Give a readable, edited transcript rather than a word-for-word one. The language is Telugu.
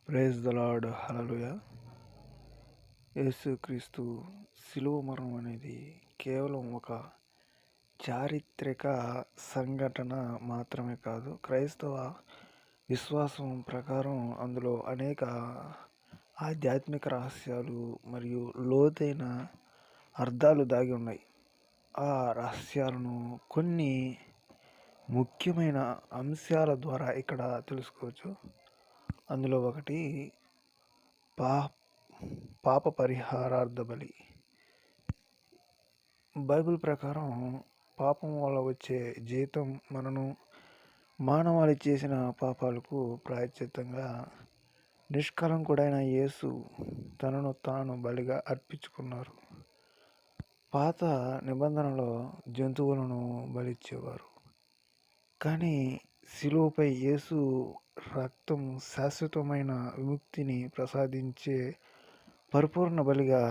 Praise the lord. హల్లెలూయా. యేసుక్రీస్తు శిలువ మరణం అనేది కేవలం ఒక చారిత్రక సంఘటన మాత్రమే కాదు, క్రైస్తవ విశ్వాసం ప్రకారం అందులో అనేక ఆధ్యాత్మిక రహస్యాలు మరియు లోతైన అర్థాలు దాగి ఉన్నాయి. ఆ రహస్యాలను కొన్ని ముఖ్యమైన అంశాల ద్వారా ఇక్కడ తెలుసుకోవచ్చు. అందులో ఒకటి పాప పరిహారార్థ బలి. బైబిల్ ప్రకారం పాపం వల్ల వచ్చే జీతం మరణం. మానవాళి చేసిన పాపాలకు ప్రాయశ్చిత్తంగా నిష్కలంకుడైన యేసు తనను తాను బలిగా అర్పించుకున్నారు. పాత నిబంధనలో జంతువులను బలిచ్చేవారు, కానీ శిలువపై యేసు రక్తం శాశ్వతమైన విముక్తిని ప్రసాదించే పరిపూర్ణ బలిగా